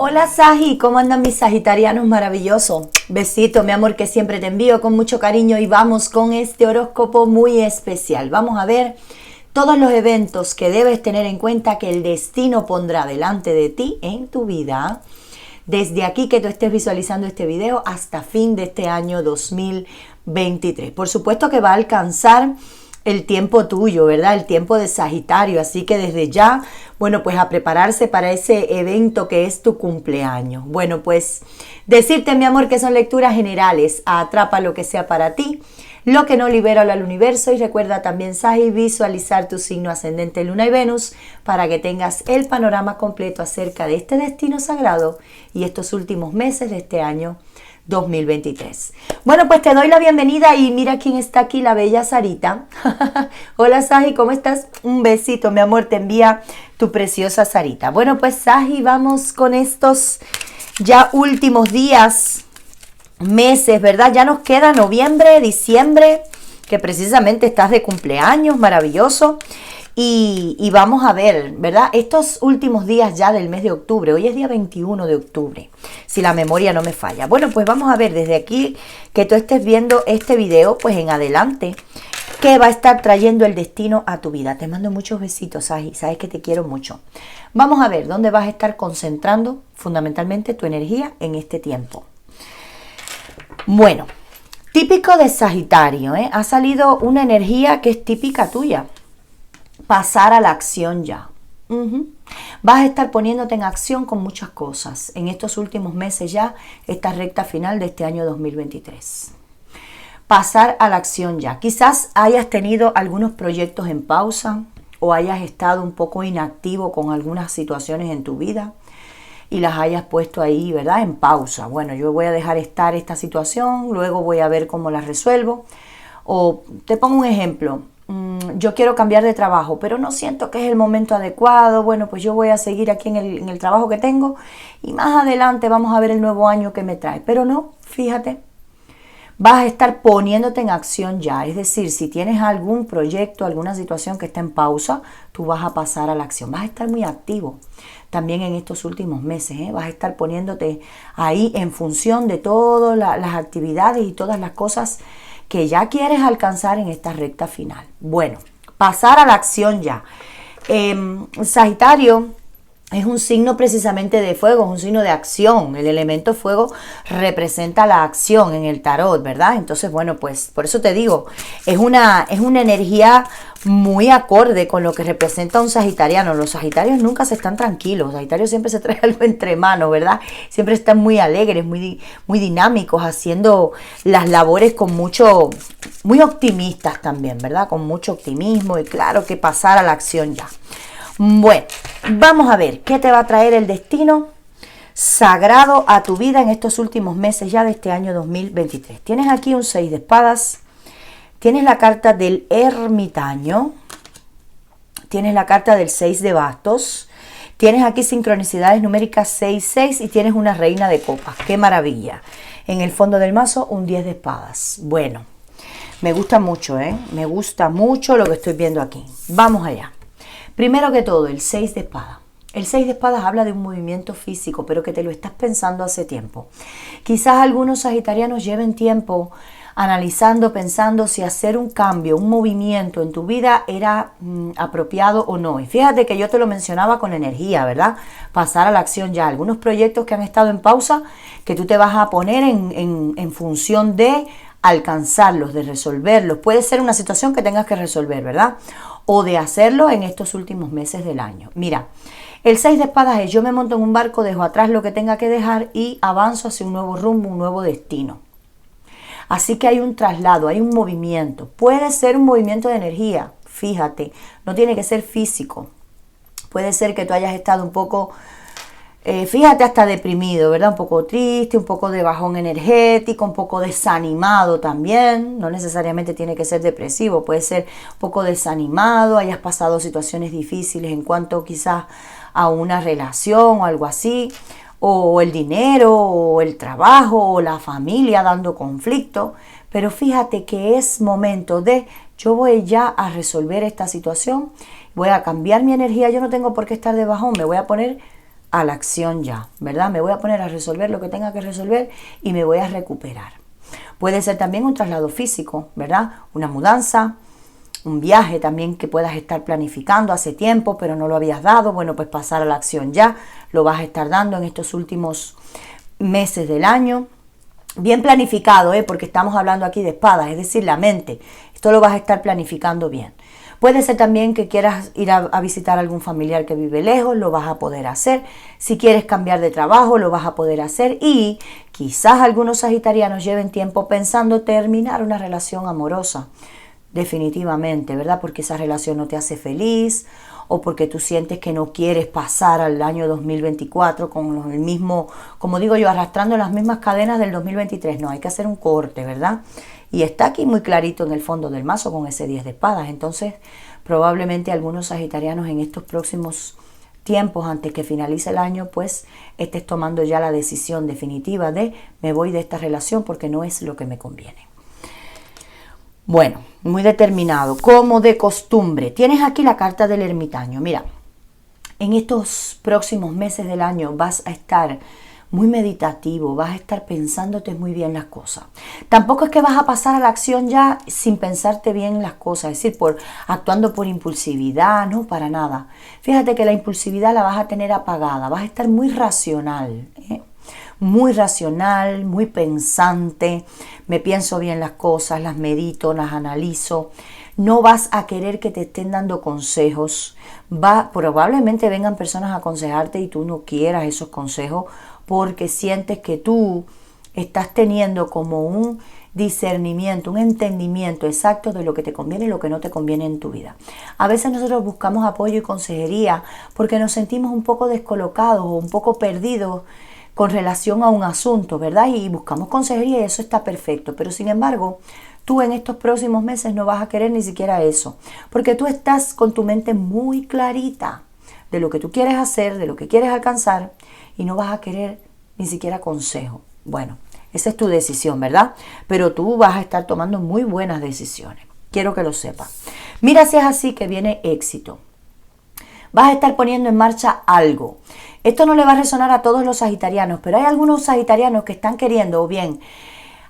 Hola Saji, ¿cómo andan mis sagitarianos maravillosos? Besito, mi amor, que siempre te envío con mucho cariño y vamos con este horóscopo muy especial. Vamos a ver todos los eventos que debes tener en cuenta que el destino pondrá delante de ti en tu vida. Desde aquí que tú estés visualizando este video hasta fin de este año 2023. Por supuesto que va a alcanzar el tiempo tuyo, ¿verdad? El tiempo de Sagitario, así que desde ya, bueno, pues a prepararse para ese evento que es tu cumpleaños. Bueno, pues decirte, mi amor, que son lecturas generales, atrapa lo que sea para ti, lo que no libera al universo, y recuerda también, Sagi, visualizar tu signo ascendente, Luna y Venus, para que tengas el panorama completo acerca de este destino sagrado y estos últimos meses de este año 2023. Bueno, pues te doy la bienvenida y mira quién está aquí, la bella Sarita. Hola Saji, ¿cómo estás? Un besito, mi amor, te envía tu preciosa Sarita. Bueno, pues Saji, vamos con estos ya últimos días, meses, ¿verdad? Ya nos queda noviembre, diciembre, que precisamente estás de cumpleaños, maravilloso. Y vamos a ver, ¿verdad? Estos últimos días ya del mes de octubre, hoy es día 21 de octubre, si la memoria no me falla. Bueno, pues vamos a ver desde aquí que tú estés viendo este video, pues en adelante, qué va a estar trayendo el destino a tu vida. Te mando muchos besitos, Saji, sabes que te quiero mucho. Vamos a ver dónde vas a estar concentrando fundamentalmente tu energía en este tiempo. Bueno, típico de Sagitario, ¿eh? Ha salido una energía que es típica tuya. Pasar a la acción ya. Vas a estar poniéndote en acción con muchas cosas en estos últimos meses ya, esta recta final de este año 2023. Pasar a la acción ya. Quizás hayas tenido algunos proyectos en pausa o hayas estado un poco inactivo con algunas situaciones en tu vida y las hayas puesto ahí, ¿verdad? En pausa. Bueno, yo voy a dejar estar esta situación, luego voy a ver cómo la resuelvo. O te pongo un ejemplo. Yo quiero cambiar de trabajo, pero no siento que es el momento adecuado. Bueno, pues yo voy a seguir aquí en el trabajo que tengo y más adelante vamos a ver el nuevo año que me trae. Pero no, fíjate, vas a estar poniéndote en acción ya. Es decir, si tienes algún proyecto, alguna situación que está en pausa, tú vas a pasar a la acción. Vas a estar muy activo también en estos últimos meses, ¿eh? Vas a estar poniéndote ahí en función de todas las actividades y todas las cosas que ya quieres alcanzar en esta recta final. Bueno, pasar a la acción ya. Sagitario es un signo precisamente de fuego, es un signo de acción. El elemento fuego representa la acción en el tarot, ¿verdad? Entonces, bueno, pues por eso te digo, es una energía muy acorde con lo que representa un sagitariano. Los sagitarios nunca se están tranquilos, los sagitarios siempre se traen algo entre manos, ¿verdad? Siempre están muy alegres, muy dinámicos, haciendo las labores con muy optimistas también, ¿verdad? Con mucho optimismo y claro que pasar a la acción ya. Bueno, vamos a ver qué te va a traer el destino sagrado a tu vida en estos últimos meses ya de este año 2023. Tienes aquí un 6 de espadas, tienes la carta del ermitaño, tienes la carta del 6 de bastos, tienes aquí sincronicidades numéricas 6, 6 y tienes una reina de copas. ¡Qué maravilla! En el fondo del mazo un 10 de espadas. Bueno, me gusta mucho, ¿eh? Me gusta mucho lo que estoy viendo aquí. Vamos allá. Primero que todo, el 6 de espadas. El 6 de espadas habla de un movimiento físico, pero que te lo estás pensando hace tiempo. Quizás algunos sagitarianos lleven tiempo analizando, pensando si hacer un cambio, un movimiento en tu vida era apropiado o no. Y fíjate que yo te lo mencionaba con energía, ¿verdad? Pasar a la acción ya. Algunos proyectos que han estado en pausa, que tú te vas a poner en función de alcanzarlos, de resolverlos. Puede ser una situación que tengas que resolver, ¿verdad? O de hacerlo en estos últimos meses del año. Mira, el 6 de espadas es: yo me monto en un barco, dejo atrás lo que tenga que dejar y avanzo hacia un nuevo rumbo, un nuevo destino. Así que hay un traslado, hay un movimiento. Puede ser un movimiento de energía, fíjate, no tiene que ser físico. Puede ser que tú hayas estado un poco, fíjate, hasta deprimido, ¿verdad? Un poco triste, un poco de bajón energético, un poco desanimado también. No necesariamente tiene que ser depresivo, puede ser un poco desanimado, hayas pasado situaciones difíciles en cuanto quizás a una relación o algo así, o el dinero, o el trabajo, o la familia dando conflicto. Pero fíjate que es momento de, yo voy ya a resolver esta situación, voy a cambiar mi energía, yo no tengo por qué estar de bajón, me voy a poner a la acción ya, ¿verdad? Me voy a poner a resolver lo que tenga que resolver y me voy a recuperar. Puede ser también un traslado físico, ¿verdad? Una mudanza, un viaje también que puedas estar planificando hace tiempo, pero no lo habías dado. Bueno, pues pasar a la acción ya, lo vas a estar dando en estos últimos meses del año. Bien planificado, porque estamos hablando aquí de espadas, es decir, la mente. Esto lo vas a estar planificando bien. Puede ser también que quieras ir a visitar a algún familiar que vive lejos, lo vas a poder hacer. Si quieres cambiar de trabajo, lo vas a poder hacer. Y quizás algunos sagitarianos lleven tiempo pensando terminar una relación amorosa. Definitivamente, ¿verdad? Porque esa relación no te hace feliz o porque tú sientes que no quieres pasar al año 2024 con el mismo, como digo yo, arrastrando las mismas cadenas del 2023. No, hay que hacer un corte, ¿verdad? Y está aquí muy clarito en el fondo del mazo con ese 10 de espadas. Entonces, probablemente algunos sagitarianos en estos próximos tiempos, antes que finalice el año, pues estés tomando ya la decisión definitiva de me voy de esta relación porque no es lo que me conviene. Bueno, muy determinado, como de costumbre. Tienes aquí la carta del ermitaño. Mira, en estos próximos meses del año vas a estar muy meditativo, vas a estar pensándote muy bien las cosas. Tampoco es que vas a pasar a la acción ya sin pensarte bien las cosas, es decir, actuando por impulsividad, no, para nada. Fíjate que la impulsividad la vas a tener apagada, vas a estar muy racional, muy racional, muy pensante. Me pienso bien las cosas, las medito, las analizo. No vas a querer que te estén dando consejos. Probablemente vengan personas a aconsejarte y tú no quieras esos consejos porque sientes que tú estás teniendo como un discernimiento, un entendimiento exacto de lo que te conviene y lo que no te conviene en tu vida. A veces nosotros buscamos apoyo y consejería porque nos sentimos un poco descolocados o un poco perdidos con relación a un asunto, ¿verdad? Y buscamos consejería y eso está perfecto. Pero sin embargo, tú en estos próximos meses no vas a querer ni siquiera eso. Porque tú estás con tu mente muy clarita de lo que tú quieres hacer, de lo que quieres alcanzar y no vas a querer ni siquiera consejo. Bueno, esa es tu decisión, ¿verdad? Pero tú vas a estar tomando muy buenas decisiones. Quiero que lo sepas. Mira si es así que viene éxito. Vas a estar poniendo en marcha algo. Esto no le va a resonar a todos los sagitarianos, pero hay algunos sagitarianos que están queriendo o bien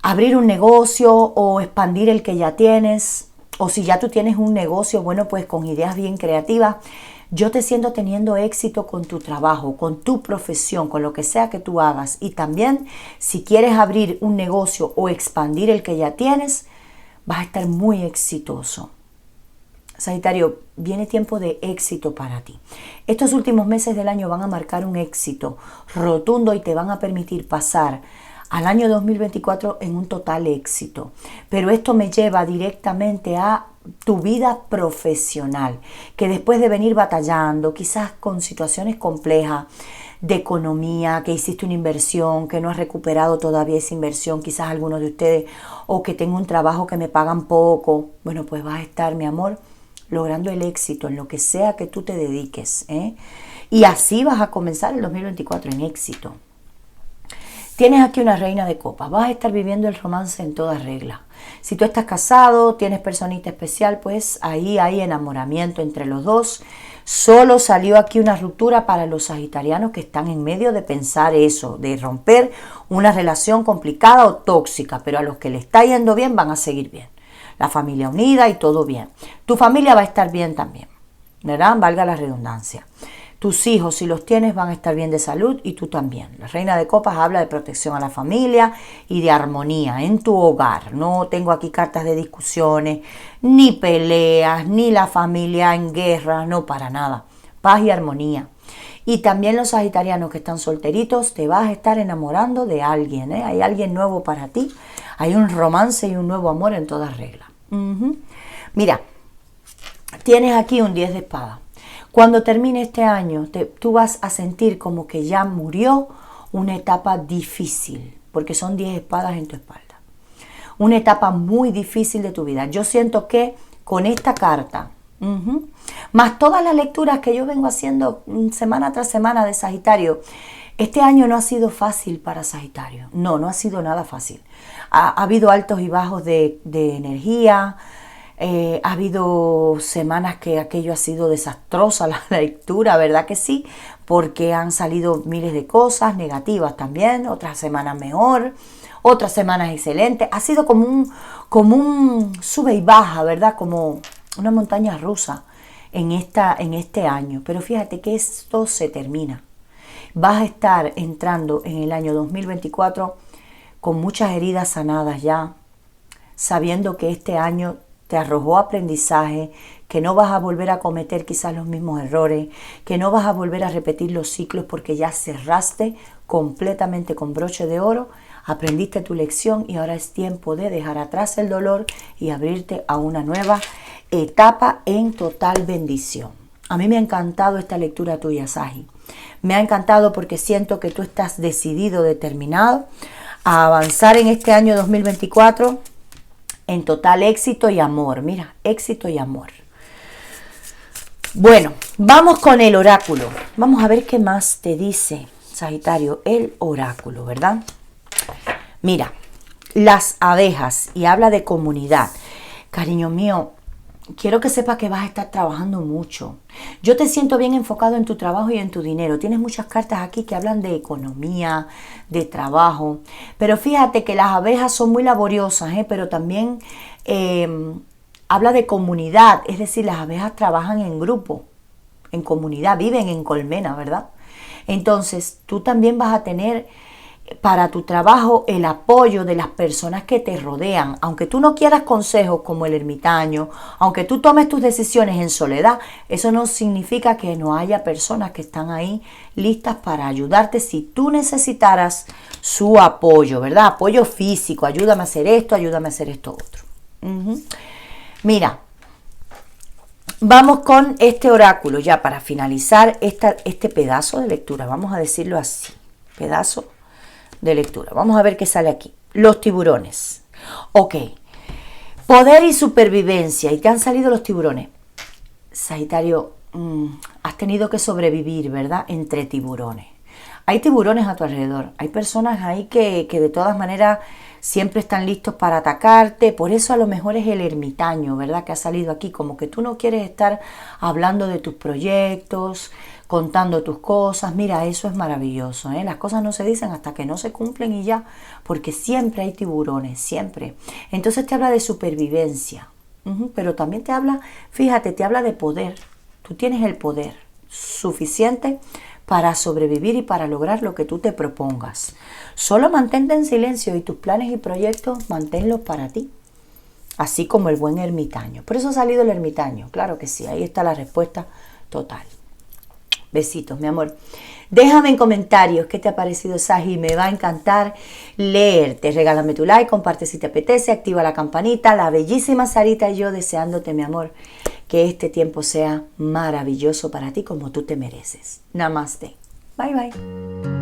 abrir un negocio o expandir el que ya tienes, o si ya tú tienes un negocio, bueno, pues con ideas bien creativas. Yo te siento teniendo éxito con tu trabajo, con tu profesión, con lo que sea que tú hagas. Y también si quieres abrir un negocio o expandir el que ya tienes, vas a estar muy exitoso. Sagitario, viene tiempo de éxito para ti. Estos últimos meses del año van a marcar un éxito rotundo y te van a permitir pasar al año 2024 en un total éxito. Pero esto me lleva directamente a tu vida profesional, que después de venir batallando, quizás con situaciones complejas de economía, que hiciste una inversión, que no has recuperado todavía esa inversión, quizás algunos de ustedes, o que tengo un trabajo que me pagan poco, bueno, pues vas a estar, mi amor, logrando el éxito en lo que sea que tú te dediques, y así vas a comenzar el 2024 en éxito. Tienes aquí una reina de copas, vas a estar viviendo el romance en toda regla. Si tú estás casado, tienes personita especial, pues ahí hay enamoramiento entre los dos. Solo salió aquí una ruptura para los sagitarianos que están en medio de pensar eso, de romper una relación complicada o tóxica, pero a los que le está yendo bien van a seguir bien. La familia unida y todo bien. Tu familia va a estar bien también, ¿verdad? Valga la redundancia. Tus hijos, si los tienes, van a estar bien de salud y tú también. La reina de copas habla de protección a la familia y de armonía en tu hogar. No tengo aquí cartas de discusiones, ni peleas, ni la familia en guerra, no, para nada. Paz y armonía. Y también los sagitarianos que están solteritos, te vas a estar enamorando de alguien, Hay alguien nuevo para ti. Hay un romance y un nuevo amor en toda regla. Mira, tienes aquí un 10 de espada. Cuando termine este año, tú vas a sentir como que ya murió una etapa difícil, porque son 10 espadas en tu espalda. Una etapa muy difícil de tu vida. Yo siento que con esta carta, más todas las lecturas que yo vengo haciendo semana tras semana de Sagitario, este año no ha sido fácil para Sagitario. No ha sido nada fácil. Ha habido altos y bajos de energía. Ha habido semanas que aquello ha sido desastrosa la lectura, ¿verdad que sí? porque han salido miles de cosas negativas también, otras semanas mejor, otras semanas excelentes. Ha sido como un sube y baja, ¿verdad? Como una montaña rusa en este año. Pero fíjate que esto se termina. Vas a estar entrando en el año 2024 con muchas heridas sanadas ya, sabiendo que este año te arrojó aprendizaje, que no vas a volver a cometer quizás los mismos errores, que no vas a volver a repetir los ciclos porque ya cerraste completamente con broche de oro, aprendiste tu lección y ahora es tiempo de dejar atrás el dolor y abrirte a una nueva etapa en total bendición. A mí me ha encantado esta lectura tuya, Saji. Me ha encantado porque siento que tú estás decidido, determinado a avanzar en este año 2024 en total éxito y amor. Mira, éxito y amor. Bueno, vamos con el oráculo. Vamos a ver qué más te dice, Sagitario, el oráculo, ¿verdad? Mira, las abejas, y habla de comunidad. Cariño mío, quiero que sepas que vas a estar trabajando mucho. Yo te siento bien enfocado en tu trabajo y en tu dinero. Tienes muchas cartas aquí que hablan de economía, de trabajo. Pero fíjate que las abejas son muy laboriosas, pero también habla de comunidad. Es decir, las abejas trabajan en grupo, en comunidad, viven en colmena, ¿verdad? Entonces, tú también vas a tener para tu trabajo el apoyo de las personas que te rodean. Aunque tú no quieras consejos como el ermitaño, aunque tú tomes tus decisiones en soledad, eso no significa que no haya personas que están ahí listas para ayudarte si tú necesitaras su apoyo, ¿verdad? Apoyo físico, ayúdame a hacer esto otro. Mira, vamos con este oráculo ya para finalizar este pedazo de lectura, vamos a decirlo así, pedazo de lectura. Vamos a ver qué sale aquí. Los tiburones. Ok. Poder y supervivencia. Y te han salido los tiburones. Sagitario, has tenido que sobrevivir, ¿verdad? Entre tiburones. Hay tiburones a tu alrededor. Hay personas ahí que de todas maneras siempre están listos para atacarte. Por eso a lo mejor es el ermitaño, ¿verdad? Que ha salido aquí. Como que tú no quieres estar hablando de tus proyectos, contando tus cosas. Mira, eso es maravilloso, ¿eh? Las cosas no se dicen hasta que no se cumplen y ya, porque siempre hay tiburones, siempre. Entonces te habla de supervivencia, pero también te habla, fíjate, te habla de poder. Tú tienes el poder suficiente para sobrevivir y para lograr lo que tú te propongas. Solo mantente en silencio y tus planes y proyectos manténlos para ti, así como el buen ermitaño. Por eso ha salido el ermitaño, claro que sí, ahí está la respuesta total. Besitos, mi amor. Déjame en comentarios qué te ha parecido, Saji. Me va a encantar leerte. Regálame tu like, comparte si te apetece, activa la campanita. La bellísima Sarita y yo deseándote, mi amor, que este tiempo sea maravilloso para ti como tú te mereces. Namaste. Bye, bye.